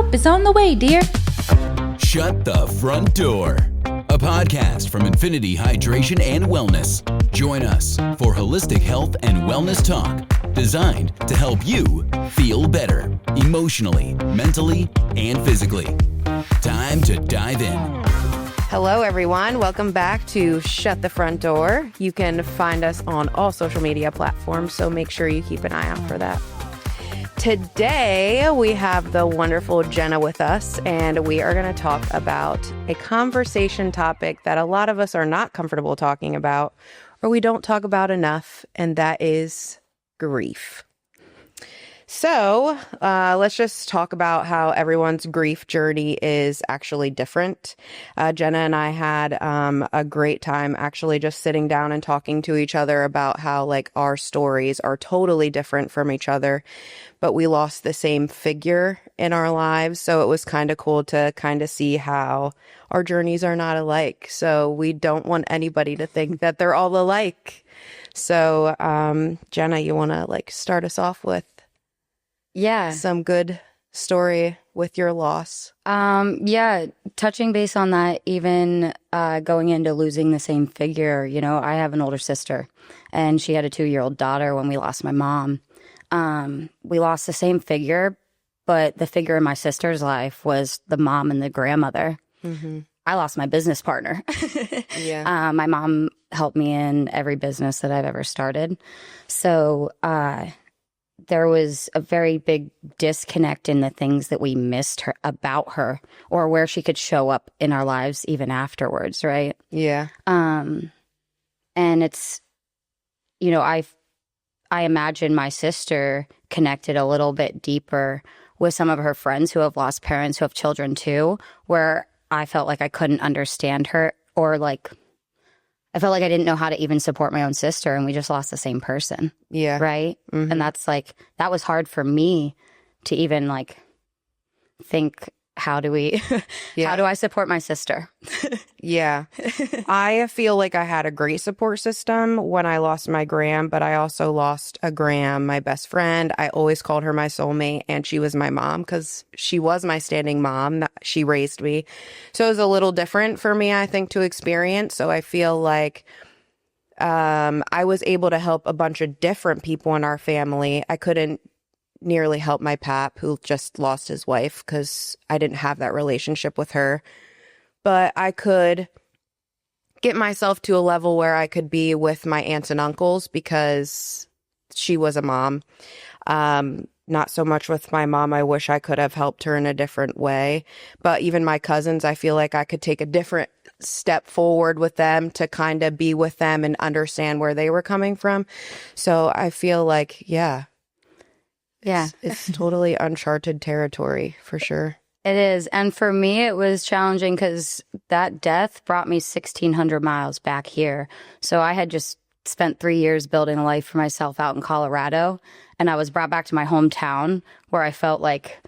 help is on the way, dear. Shut the Front Door, a podcast from Infinity Hydration and Wellness. Join us for holistic health and wellness talk designed to help you feel better emotionally, mentally, and physically. Time to dive in. Hello, everyone. Welcome back to Shut the Front Door. You can find us on all social media platforms, so make sure you keep an eye out for that. Today, we have the wonderful Jenna with us, and we are going to talk about a conversation topic that a lot of us are not comfortable talking about, or we don't talk about enough, and that is grief. So let's just talk about how everyone's grief journey is actually different. Jenna and I had a great time actually just sitting down and talking to each other about how like our stories are totally different from each other, but we lost the same figure in our lives. So it was kind of cool to kind of see how our journeys are not alike. So we don't want anybody to think that they're all alike. So Jenna, you want to like start us off with some good story with your loss? Touching base on that, even going into losing the same figure, you know, I have an older sister and she had a 2-year-old daughter when we lost my mom. We lost the same figure, but the figure in my sister's life was the mom and the grandmother. Mm-hmm. I lost my business partner. My mom helped me in every business that I've ever started. So, there was a very big disconnect in the things that we missed her about her or where she could show up in our lives even afterwards. Right. Yeah. And it's, you know, I imagine my sister connected a little bit deeper with some of her friends who have lost parents, who have children too, where I felt like I couldn't understand her, or like, I felt like I didn't know how to even support my own sister, and we just lost the same person. Yeah. Right? Mm-hmm. And that's like, that was hard for me to even like think, how do I support my sister? Yeah. I feel like I had a great support system when I lost my gram, but I also lost a gram, my best friend. I always called her my soulmate, and she was my mom because she was my standing mom. She raised me. So it was a little different for me, I think, to experience. So I feel like I was able to help a bunch of different people in our family. I couldn't nearly help my pap, who just lost his wife, because I didn't have that relationship with her. But I could get myself to a level where I could be with my aunts and uncles because she was a mom. Not so much with my mom. I wish I could have helped her in a different way. But even my cousins, I feel like I could take a different step forward with them to kind of be with them and understand where they were coming from. So I feel like, it's totally uncharted territory for sure. It is. And for me, it was challenging because that death brought me 1,600 miles back here. So I had just spent 3 years building a life for myself out in Colorado. And I was brought back to my hometown where I felt like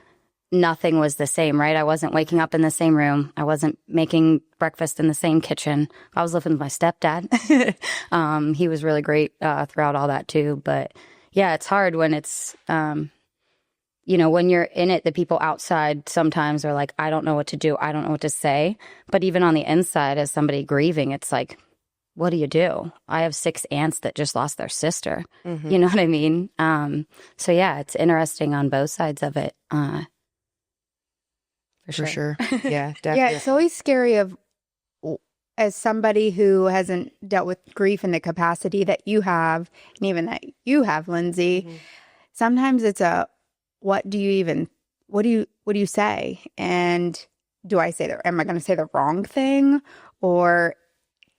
nothing was the same, right? I wasn't waking up in the same room. I wasn't making breakfast in the same kitchen. I was living with my stepdad. He was really great throughout all that too. But yeah, it's hard when it's, you know, when you're in it, the people outside sometimes are like, I don't know what to do. I don't know what to say. But even on the inside, as somebody grieving, it's like, what do you do? I have 6 aunts that just lost their sister. Mm-hmm. You know what I mean? So yeah, it's interesting on both sides of it. For sure. Yeah, definitely. Yeah, it's always scary as somebody who hasn't dealt with grief in the capacity that you have, and even that you have, Lindsay. Mm-hmm. Sometimes it's what do you say? And do I say am I going to say the wrong thing? Or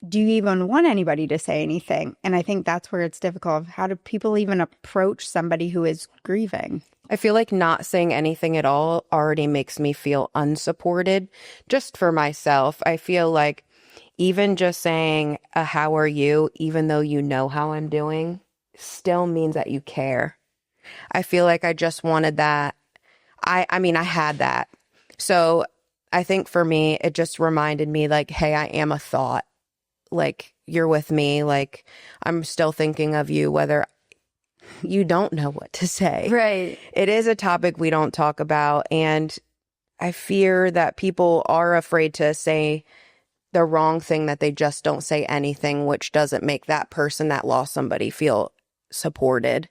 do you even want anybody to say anything? And I think that's where it's difficult. How do people even approach somebody who is grieving? I feel like not saying anything at all already makes me feel unsupported. Just for myself, I feel like even just saying, how are you, even though you know how I'm doing, still means that you care. I feel like I just wanted that. I mean, I had that. So I think for me, it just reminded me like, hey, I am a thought. Like, you're with me. Like, I'm still thinking of you, whether you don't know what to say. Right. It is a topic we don't talk about. And I fear that people are afraid to say the wrong thing, that they just don't say anything, which doesn't make that person that lost somebody feel supported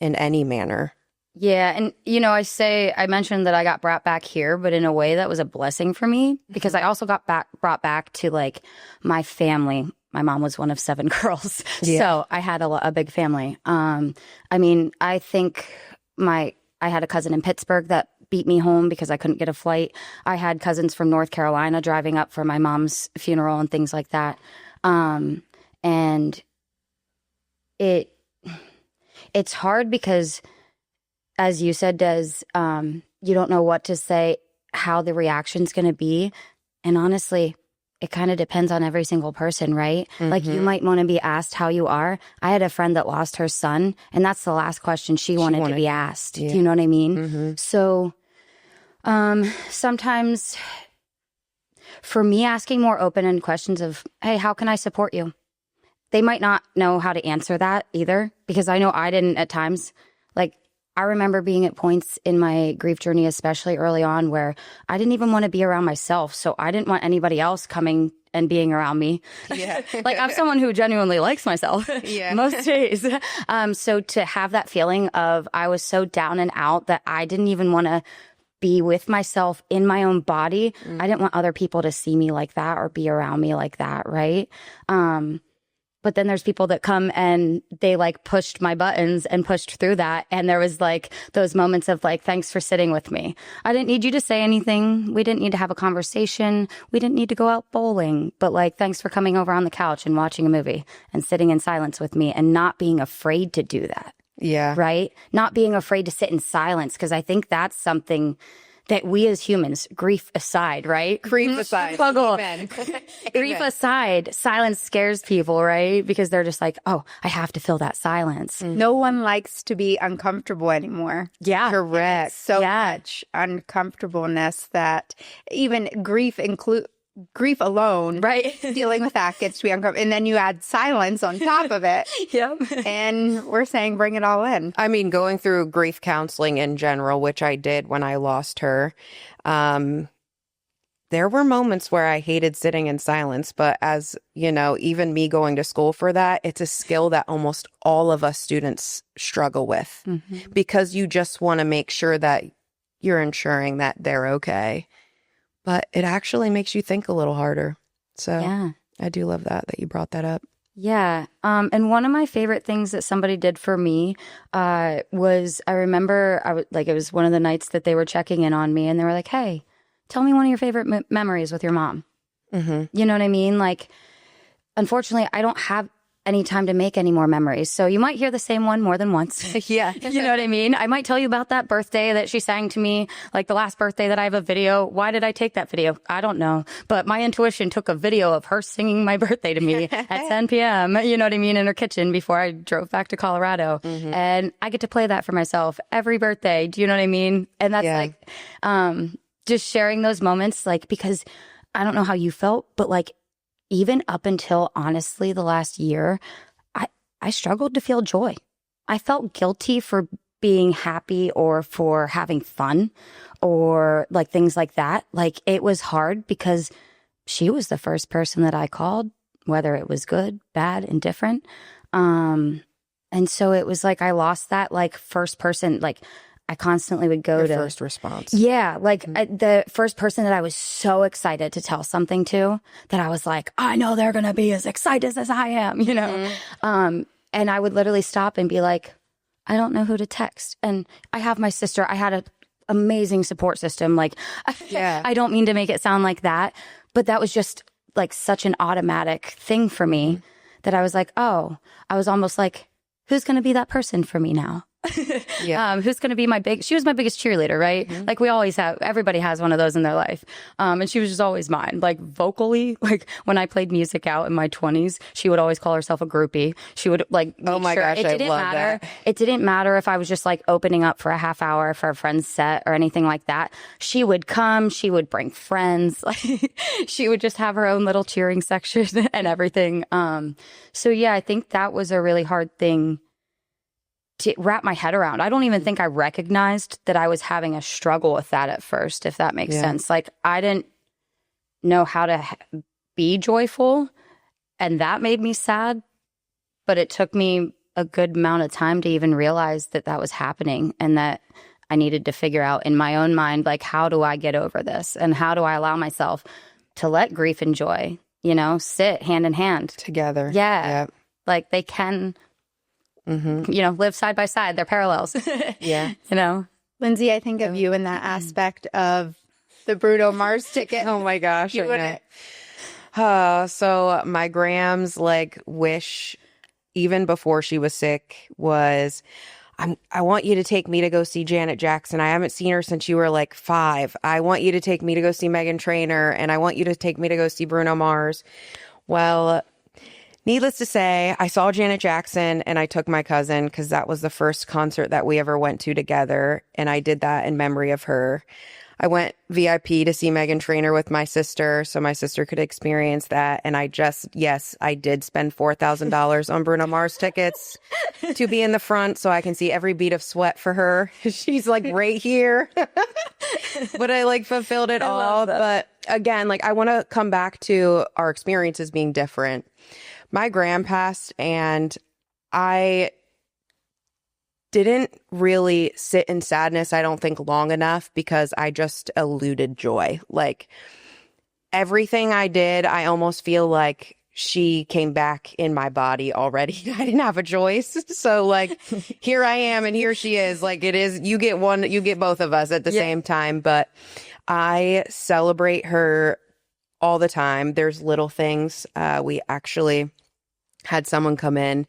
in any manner. Yeah. And, I mentioned that I got brought back here, but in a way that was a blessing for me because I also got brought back to like my family. My mom was one of 7 girls. Yeah. So I had a big family. I think I had a cousin in Pittsburgh that beat me home because I couldn't get a flight. I had cousins from North Carolina driving up for my mom's funeral and things like that. And it's hard because, as you said, Des, you don't know what to say, how the reaction's going to be. And honestly, it kind of depends on every single person, right? Mm-hmm. Like you might want to be asked how you are. I had a friend that lost her son, and that's the last question she wanted to be asked. Yeah. Do you know what I mean? Mm-hmm. So sometimes for me, asking more open-ended questions of, hey, how can I support you? They might not know how to answer that either, because I know I didn't at times. Like, I remember being at points in my grief journey, especially early on, where I didn't even want to be around myself. So I didn't want anybody else coming and being around me. Yeah. Like, I'm someone who genuinely likes myself most days. So to have that feeling of I was so down and out that I didn't even want to be with myself in my own body. I didn't want other people to see me like that or be around me like that, right? But then there's people that come and they like pushed my buttons and pushed through that. And there was like those moments of like, thanks for sitting with me. I didn't need you to say anything. We didn't need to have a conversation. We didn't need to go out bowling. But like, thanks for coming over on the couch and watching a movie and sitting in silence with me and not being afraid to do that. Yeah. Right? Not being afraid to sit in silence. Because I think that's something that we as humans, grief aside, right? Grief aside. Grief aside, silence scares people, right? Because they're just like, oh, I have to fill that silence. No one likes to be uncomfortable anymore. Yeah. Correct. So much uncomfortableness that even grief alone, right? Dealing with that gets to be uncomfortable. And then you add silence on top of it. Yep. And we're saying bring it all in. I mean, going through grief counseling in general, which I did when I lost her, there were moments where I hated sitting in silence. But as you know, even me going to school for that, it's a skill that almost all of us students struggle with because you just want to make sure that you're ensuring that they're okay. But it actually makes you think a little harder. So I do love that you brought that up. Yeah. And one of my favorite things that somebody did for me was, I remember it was one of the nights that they were checking in on me and they were like, hey, tell me one of your favorite memories with your mom. Mm-hmm. You know what I mean? Like, unfortunately, I don't have any time to make any more memories. So you might hear the same one more than once. Yeah. You know what I mean? I might tell you about that birthday that she sang to me, like the last birthday that I have a video. Why did I take that video? I don't know. But my intuition took a video of her singing my birthday to me at 10 p.m., you know what I mean, in her kitchen before I drove back to Colorado. Mm-hmm. And I get to play that for myself every birthday. Do you know what I mean? And that's like, just sharing those moments, like, because I don't know how you felt, but like, even up until, honestly, the last year, I struggled to feel joy. I felt guilty for being happy or for having fun or like things like that. Like, it was hard because she was the first person that I called, whether it was good, bad, indifferent. And so it was like I lost that like first person, like I constantly would go to first response. Yeah. Like the first person that I was so excited to tell something to that I was like, I know they're going to be as excited as I am, you know? Mm-hmm. And I would literally stop and be like, I don't know who to text. And I have my sister. I had an amazing support system. Like, I don't mean to make it sound like that, but that was just like such an automatic thing for me that I was like, oh, I was almost like, who's going to be that person for me now? Who's going to be she was my biggest cheerleader, right? Mm-hmm. Like we always have, everybody has one of those in their life. And she was just always mine. Like vocally, like when I played music out in my 20s, she would always call herself a groupie. She would like, oh my gosh, I love that. It didn't matter if I was just like opening up for a half hour for a friend's set or anything like that. She would come, she would bring friends. Like she would just have her own little cheering section and everything. So yeah, I think that was a really hard thing to wrap my head around. I don't even think I recognized that I was having a struggle with that at first, if that makes sense. Like, I didn't know how to be joyful, and that made me sad. But it took me a good amount of time to even realize that that was happening, and that I needed to figure out in my own mind, like, how do I get over this? And how do I allow myself to let grief and joy, you know, sit hand in hand together. Yeah. Like, they can, you know, live side by side. They're parallels. Yeah. You know, Lindsay, I think of you in that aspect of the Bruno Mars ticket. Oh my gosh. You I know. So my Gram's like wish, even before she was sick, was I want you to take me to go see Janet Jackson. I haven't seen her since you were like 5. I want you to take me to go see Meghan Trainor, and I want you to take me to go see Bruno Mars. Well, needless to say, I saw Janet Jackson, and I took my cousin because that was the first concert that we ever went to together, and I did that in memory of her. I went VIP to see Meghan Trainor with my sister so my sister could experience that. And I did spend $4,000 on Bruno Mars tickets to be in the front so I can see every bead of sweat for her. She's like right here. But I like fulfilled it all. But again, like, I want to come back to our experiences being different. My gram passed, and I didn't really sit in sadness, I don't think, long enough, because I just eluded joy. Like, everything I did, I almost feel like she came back in my body already. I didn't have a choice. So like, here I am and here she is. Like, it is, you get both of us at the same time. But I celebrate her all the time. There's little things. We actually had someone come in,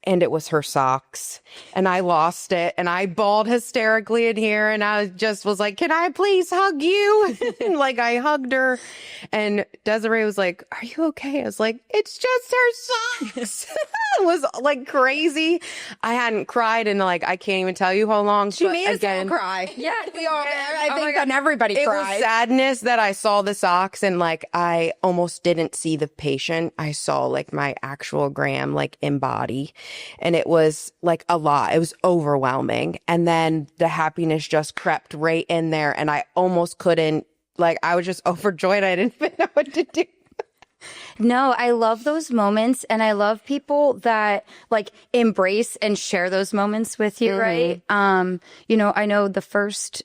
and it was her socks, and I lost it, and I bawled hysterically in here, and I just was like, can I please hug you? And like, I hugged her, and Desiree was like, are you okay? I was like, it's just her socks. It was like crazy. I hadn't cried in like, I can't even tell you how long. She made us all cry. Yeah, we all. I think on everybody it cried. was sadness that I saw the socks, and like, I almost didn't see the patient. I saw like my actual gram like embody. And it was like a lot. It was overwhelming. And then the happiness just crept right in there. And I almost couldn't, like, I was just overjoyed. I didn't even know what to do. No, I love those moments. And I love people that like embrace and share those moments with you, right? You know, I know the first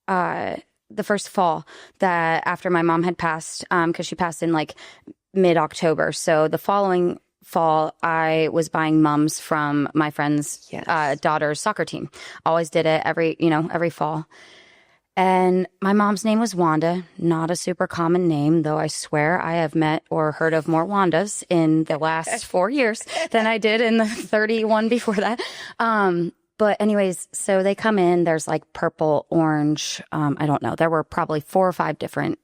fall that after my mom had passed, because she passed in like mid-October. So the following fall, I was buying mums from my friend's daughter's soccer team. Always did it every fall. And my mom's name was Wanda, not a super common name, though I swear I have met or heard of more Wandas in the last 4 years than I did in the 31 before that. But anyways, so they come in, there's like purple, orange, I don't know. There were probably 4 or 5 different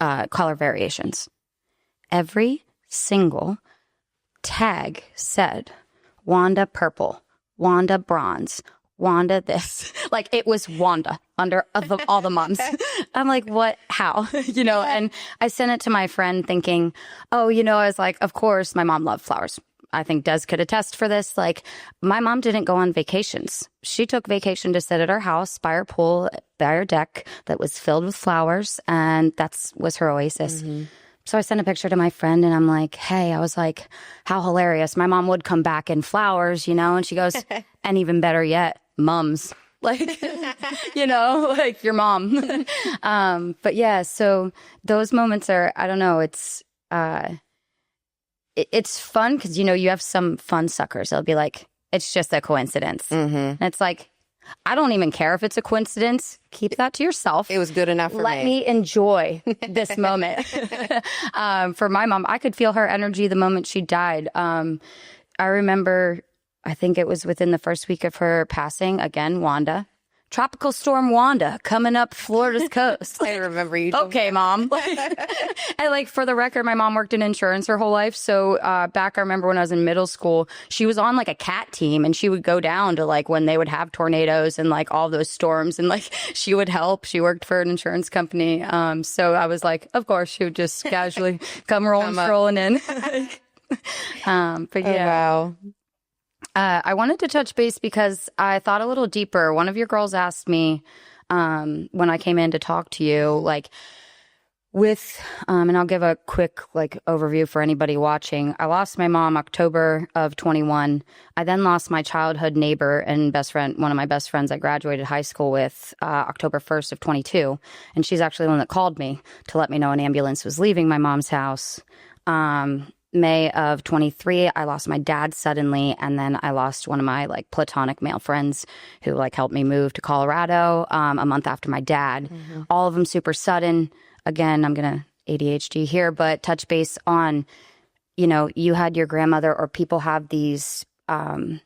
color variations. Every single tag said Wanda purple, Wanda bronze, Wanda this. Like, it was Wanda under all the moms. I'm like, what? How? You know, and I sent it to my friend thinking, oh, you know, I was like, of course, my mom loved flowers. I think Des could attest for this. Like, my mom didn't go on vacations. She took vacation to sit at her house by her pool, by her deck that was filled with flowers, and that was her oasis. So I sent a picture to my friend, and I'm like, hey, I was like, how hilarious. My mom would come back in flowers, you know? And she goes, and even better yet, mums. Like, you know, like your mom. But yeah, so those moments are, I don't know, it's fun because, you know, you have some fun suckers. They'll be like, it's just a coincidence. And it's like, I don't even care if it's a coincidence. Keep that to yourself. It was good enough for me. Let me enjoy this moment. For my mom, I could feel her energy the moment she died. I remember, I think it was within the first week of her passing, again, Wanda. Tropical Storm Wanda coming up Florida's coast. I remember you. Okay, Mom. And like, for the record, my mom worked in insurance her whole life. So back, I remember when I was in middle school, she was on like a cat team, and she would go down to like when they would have tornadoes and like all those storms, and like she would help. She worked for an insurance company. So I was like, of course, she would just casually come strolling in. But yeah. Oh, wow. I wanted to touch base because I thought a little deeper. One of your girls asked me when I came in to talk to you, like, and I'll give a quick overview for anybody watching. I lost my mom October of 21. I then lost my childhood neighbor and best friend, one of my best friends I graduated high school with, October 1st of 22. And she's actually the one that called me to let me know an ambulance was leaving my mom's house. May of 23, I lost my dad suddenly, and then I lost one of my platonic male friends who helped me move to Colorado a month after my dad. All of them super sudden. Again, I'm going to ADHD here, but touch base on, you had your grandmother or people have these, family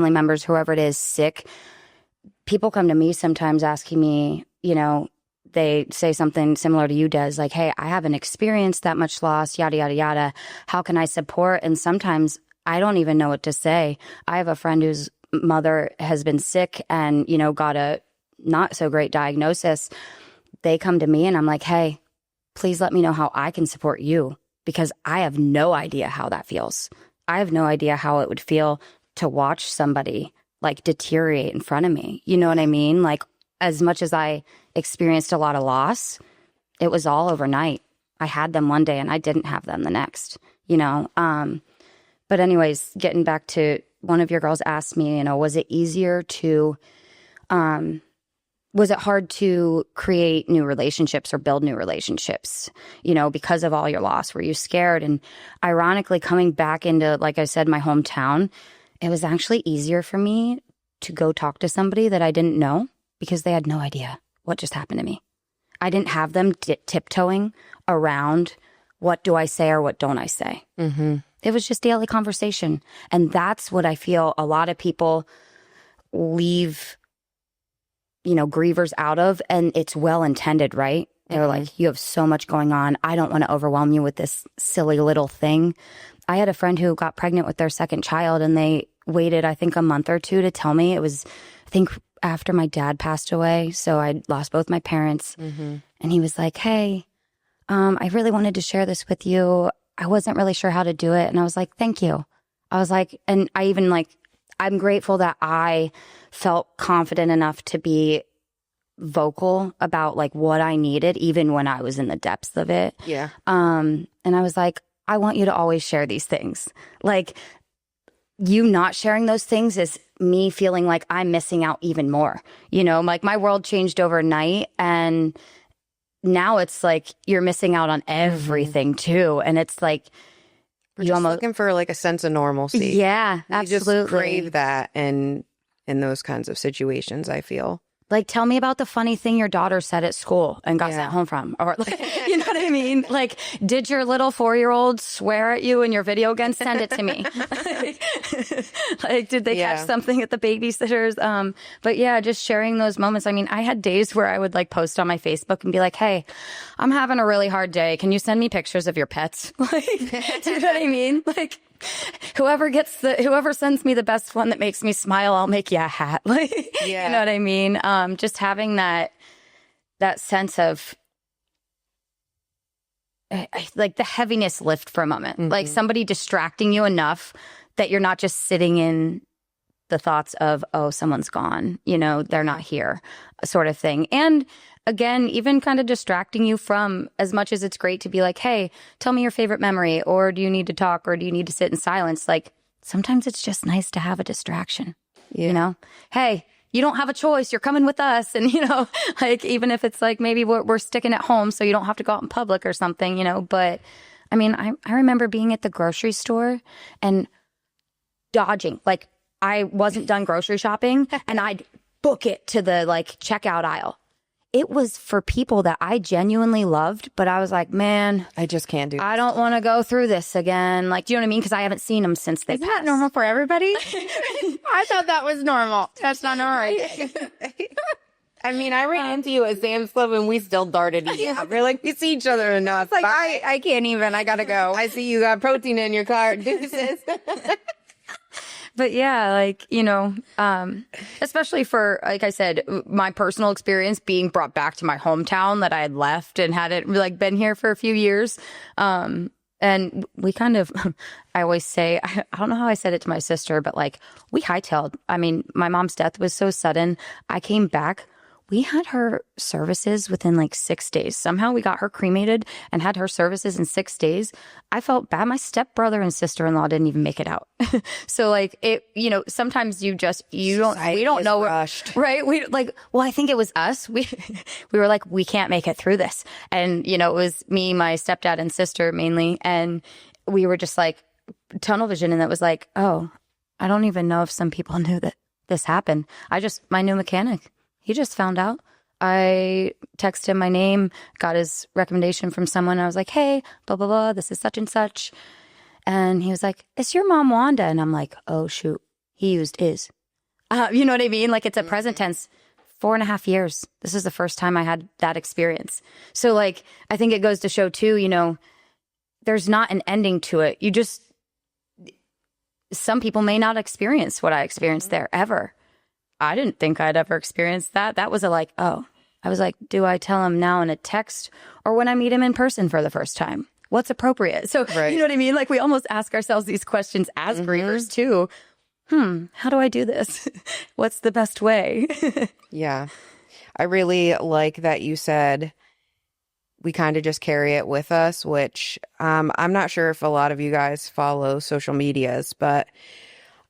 members, whoever it is, sick. People come to me sometimes asking me, they say something similar to you, Des, like, hey, I haven't experienced that much loss, yada, yada, yada. How can I support? And sometimes I don't even know what to say. I have a friend whose mother has been sick and, got a not so great diagnosis. They come to me and I'm like, hey, please let me know how I can support you, because I have no idea how that feels. I have no idea how it would feel to watch somebody deteriorate in front of me. You know what I mean? As much as I experienced a lot of loss, it was all overnight. I had them one day and I didn't have them the next, But anyways, getting back to one of your girls asked me, was it easier to, was it hard to create new relationships or build new relationships, because of all your loss? Were you scared? And ironically, coming back into, like I said, my hometown, it was actually easier for me to go talk to somebody that I didn't know, because they had no idea what just happened to me. I didn't have them tiptoeing around what do I say or what don't I say. It was just daily conversation. And that's what I feel a lot of people leave, grievers out of. And it's well-intended, right? They're like, you have so much going on. I don't want to overwhelm you with this silly little thing. I had a friend who got pregnant with their second child, and they waited, I think, a month or two to tell me. It was, I think, after my dad passed away. So I lost both my parents. And he was like, hey, I really wanted to share this with you. I wasn't really sure how to do it. And I was like, thank you. I was like, and I even I'm grateful that I felt confident enough to be vocal about what I needed, even when I was in the depths of it. Yeah. And I was like, I want you to always share these things. You not sharing those things is me feeling like I'm missing out even more. My world changed overnight, and now it's you're missing out on everything too. And it's We're just almost looking for a sense of normalcy. Yeah, absolutely. You just crave that in those kinds of situations, I feel. Tell me about the funny thing your daughter said at school and got sent home from. Or, you know what I mean? Did your little 4-year-old swear at you in your video again? Send it to me. Did they catch something at the babysitter's? But yeah, just sharing those moments. I mean, I had days where I would post on my Facebook and be like, hey, I'm having a really hard day. Can you send me pictures of your pets? Do you know what I mean? Whoever sends me the best one that makes me smile, I'll make you a hat. You know what I mean? Just having that sense of the heaviness lift for a moment, somebody distracting you enough that you're not just sitting in the thoughts of, oh, someone's gone, they're not here, sort of thing. And again, even kind of distracting you from, as much as it's great to be like, hey, tell me your favorite memory, or do you need to talk, or do you need to sit in silence? Sometimes it's just nice to have a distraction, Hey, you don't have a choice. You're coming with us. And, even if it's maybe we're sticking at home so you don't have to go out in public or something, But I mean, I remember being at the grocery store and dodging. I wasn't done grocery shopping and I'd book it to the checkout aisle. It was for people that I genuinely loved, but I was like, man, I just can't do this. I don't want to go through this again. Do you know what I mean? Because I haven't seen them since they Isn't passed. that normal for everybody? I thought that was normal. That's not normal. I mean, I ran into you at Sam's Club and we still darted each other. We're we see each other enough. It's I can't even. I gotta go. I see you got protein in your car. Deuces. But yeah, especially for, like I said, my personal experience being brought back to my hometown that I had left and hadn't been here for a few years. And we kind of, I always say, I don't know how I said it to my sister, but like we hightailed. I mean, my mom's death was so sudden. I came back. We had her services within like 6 days. Somehow we got her cremated and had her services in 6 days. I felt bad. My stepbrother and sister-in-law didn't even make it out. So like it, you know, sometimes we don't know. Rushed. Right. We like, well, I think it was us. We were like, we can't make it through this. And, you know, it was me, my stepdad and sister mainly. And we were just like tunnel vision. And that was like, oh, I don't even know if some people knew that this happened. My new mechanic, he just found out. I texted him my name, got his recommendation from someone. I was like, hey, blah, blah, blah, this is such and such. And he was like, it's your mom, Wanda. And I'm like, oh, shoot, he used is. You know what I mean? Like it's a present tense. 4.5 years. This is the first time I had that experience. So like, I think it goes to show too, you know, there's not an ending to it. Some people may not experience what I experienced there ever. I didn't think I'd ever experienced that. That was I was like, do I tell him now in a text or when I meet him in person for the first time? What's appropriate? So, Right. You know what I mean? Like we almost ask ourselves these questions as grievers too. How do I do this? What's the best way? Yeah. I really like that you said we kind of just carry it with us, which I'm not sure if a lot of you guys follow social medias, but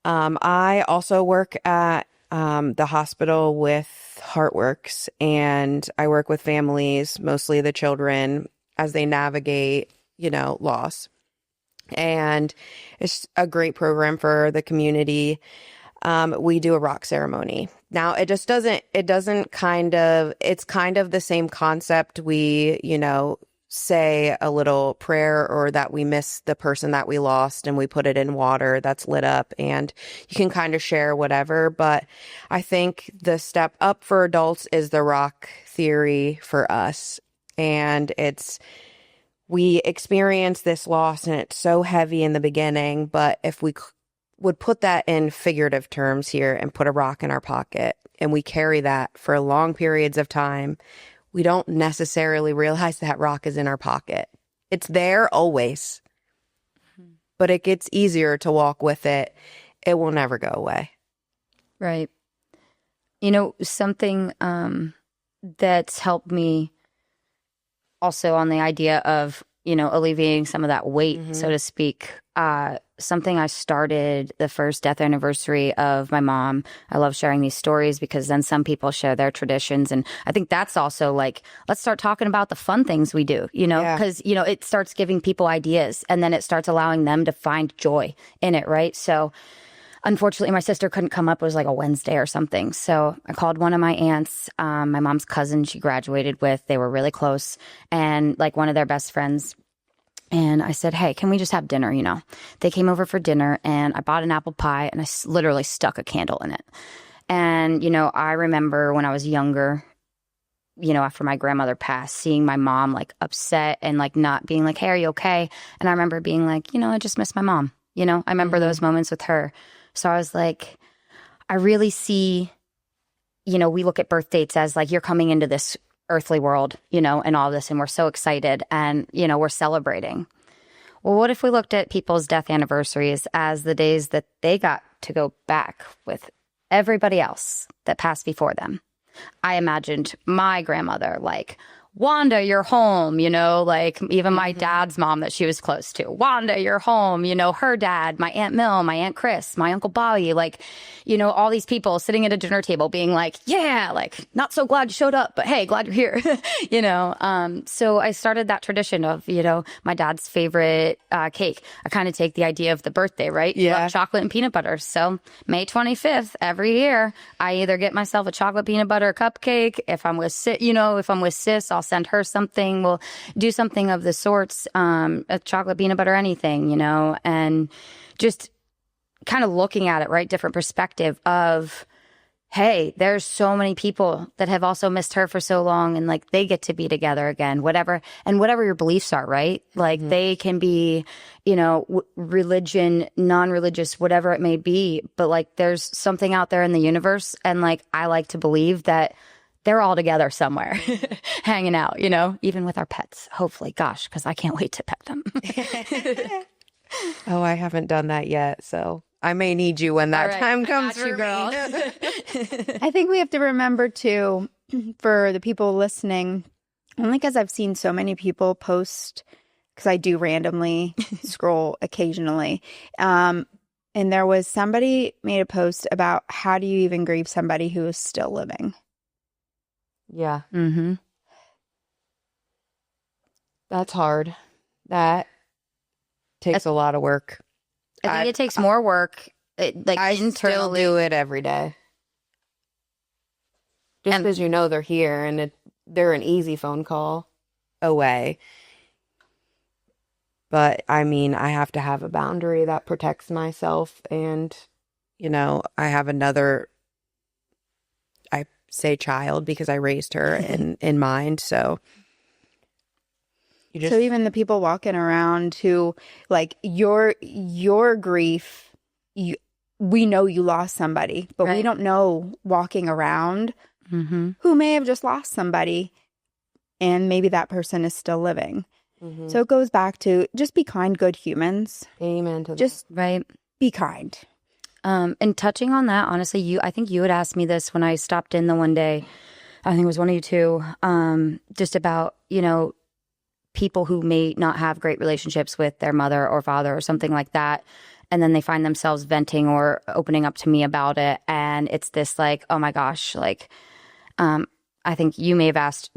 I also work at the hospital with Heartworks, and I work with families, mostly the children, as they navigate, you know, loss. And it's a great program for the community. We do a rock ceremony. Now, it's kind of the same concept. We, you know, say a little prayer or that we miss the person that we lost and we put it in water that's lit up, and you can kind of share whatever. But I think the step up for adults is the rock theory for us. And we experience this loss and it's so heavy in the beginning, but if we would put that in figurative terms here and put a rock in our pocket and we carry that for long periods of time, we don't necessarily realize that rock is in our pocket. It's there always, but it gets easier to walk with it. It will never go away. Right. You know, something that's helped me also on the idea of, you know, alleviating some of that weight, so to speak. Something I started the first death anniversary of my mom. I love sharing these stories because then some people share their traditions. And I think that's also like, let's start talking about the fun things we do, you know, because, you know, it starts giving people ideas and then it starts allowing them to find joy in it. Right. So unfortunately, my sister couldn't come up. It was like a Wednesday or something. So I called one of my aunts, my mom's cousin she graduated with. They were really close and like one of their best friends. And I said, hey, can we just have dinner? You know, they came over for dinner and I bought an apple pie and I literally stuck a candle in it. And, you know, I remember when I was younger, you know, after my grandmother passed, seeing my mom like upset and like not being like, hey, are you okay? And I remember being like, you know, I just miss my mom. You know, I remember those moments with her. So I was like, I really see, you know, we look at birth dates as like, you're coming into this earthly world, you know, and all this, and we're so excited and, you know, we're celebrating. Well, what if we looked at people's death anniversaries as the days that they got to go back with everybody else that passed before them? I imagined my grandmother like, Wanda, you're home, you know, like even my dad's mom that she was close to. Wanda, you're home, you know, her dad, my Aunt Mill, my Aunt Chris, my Uncle Bobby, like, you know, all these people sitting at a dinner table being like, yeah, like, not so glad you showed up, but hey, glad you're here, you know. So I started that tradition of, you know, my dad's favorite cake. I kind of take the idea of the birthday, right? Yeah. Love chocolate and peanut butter. So May 25th, every year, I either get myself a chocolate peanut butter cupcake. If I'm with sis, I'll send her something. We'll do something of the sorts, a chocolate peanut butter, anything, you know, and just kind of looking at it, right? Different perspective of, hey, there's so many people that have also missed her for so long and like they get to be together again, whatever your beliefs are, right? Like they can be, you know, religion, non-religious, whatever it may be, but like there's something out there in the universe. And like, I like to believe that they're all together somewhere, hanging out, you know, even with our pets, hopefully. Gosh, because I can't wait to pet them. Oh, I haven't done that yet, so I may need you when that time comes got you, for girl. me. I think we have to remember too, for the people listening, only because I've seen so many people post, because I do randomly scroll occasionally. And there was somebody made a post about how do you even grieve somebody who is still living? Yeah, Mm-hmm. that's hard. That takes a lot of work. I think it takes more work, like I still internally. do it every day. Just because you know they're here and they're an easy phone call away. But I mean, I have to have a boundary that protects myself. And, you know, I have another, I say child because I raised her in mind. So you just, So even the people walking around who, like, your grief, we know you lost somebody, but we Right. don't know walking around Mm-hmm. who may have just lost somebody, and maybe that person is still living. Mhm. So it goes back to just be kind, good humans. Amen to that. Just Right. be kind. And touching on that, honestly, I think you had asked me this when I stopped in the one day. I think it was one of you two, just about, you know, people who may not have great relationships with their mother or father or something like that. And then they find themselves venting or opening up to me about it. And it's this like, oh my gosh, like, I think you may have asked,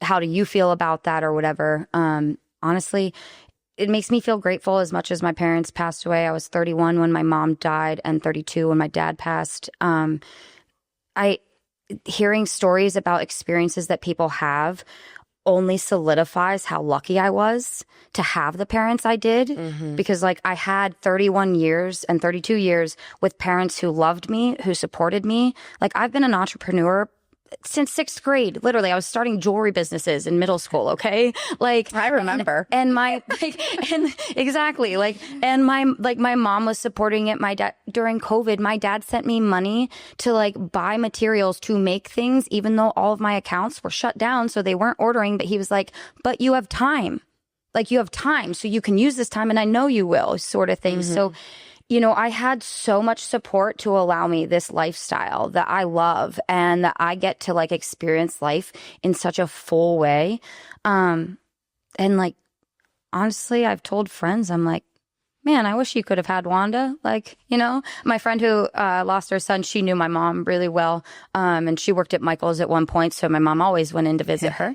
how do you feel about that or whatever? Honestly, it makes me feel grateful as much as my parents passed away. I was 31 when my mom died and 32 when my dad passed. Hearing stories about experiences that people have only solidifies how lucky I was to have the parents I did. Mhm. Because like I had 31 years and 32 years with parents who loved me, who supported me. Like I've been an entrepreneur since 6th grade. Literally, I was starting jewelry businesses in middle school. Okay, like I remember. and my exactly and my mom was supporting it. My dad during COVID, my dad sent me money to like buy materials to make things, even though all of my accounts were shut down, so they weren't ordering. But he was like, "But you have time, like you have time, so you can use this time, and I know you will," sort of thing. Mm-hmm. So. You know, I had so much support to allow me this lifestyle that I love and that I get to like experience life in such a full way. And like, honestly, I've told friends, I'm like, man, I wish you could have had Wanda. Like, you know, my friend who lost her son, she knew my mom really well. And she worked at Michael's at one point. So my mom always went in to visit her.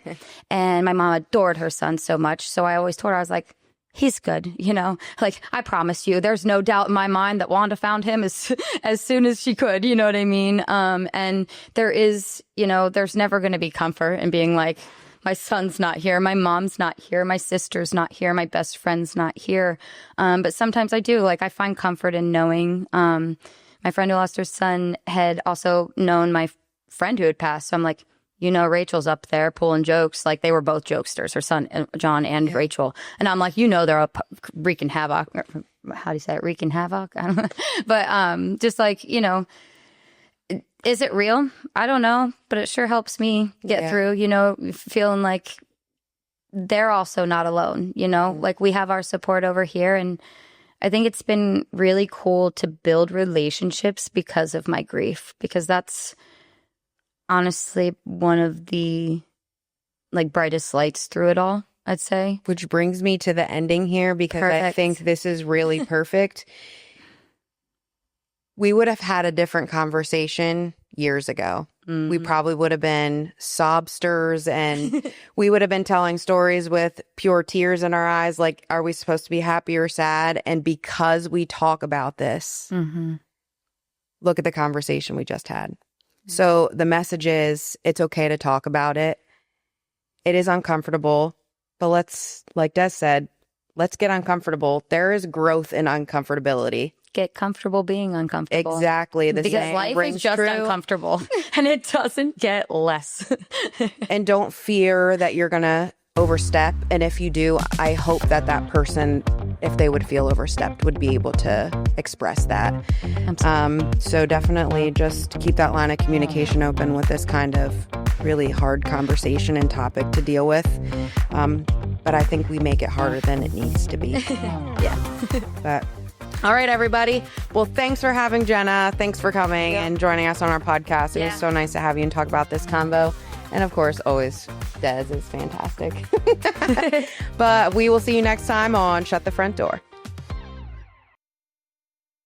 And my mom adored her son so much. So I always told her, I was like, he's good, you know, like I promise you, there's no doubt in my mind that Wanda found him as soon as she could, you know what I mean? And there is, you know, there's never going to be comfort in being like, my son's not here, my mom's not here, my sister's not here, my best friend's not here. But sometimes I do, like I find comfort in knowing, my friend who lost her son had also known my friend who had passed. So I'm like, you know, Rachel's up there pulling jokes. Like they were both jokesters, her son, John and Rachel. And I'm like, you know, they're up wreaking havoc. How do you say it? Wreaking havoc? I don't know. But just like, you know, is it real? I don't know. But it sure helps me get through, you know, feeling like they're also not alone, you know, like we have our support over here. And I think it's been really cool to build relationships because of my grief, because that's honestly one of the like brightest lights through it all, I'd say. Which brings me to the ending here because I Perfect. think this is really perfect. We would have had a different conversation years ago. Mm-hmm. We probably would have been sobsters and we would have been telling stories with pure tears in our eyes. Like, are we supposed to be happy or sad? And because we talk about this, look at the conversation we just had. So the message is, it's okay to talk about it. It is uncomfortable, but let's, like Des said, let's get uncomfortable. There is growth in uncomfortability. Get comfortable being uncomfortable. Exactly. The Because saying life is rings just true. uncomfortable and it doesn't get less. And don't fear that you're going to overstep. And if you do, I hope that that person if they would feel overstepped, would be able to express that. So definitely just keep that line of communication open with this kind of really hard conversation and topic to deal with. But I think we make it harder than it needs to be. But all right, everybody. Well, thanks for having Jenna. Thanks for coming and joining us on our podcast. It was so nice to have you and talk about this combo. And of course, always, Des is fantastic. But we will see you next time on Shut the Front Door.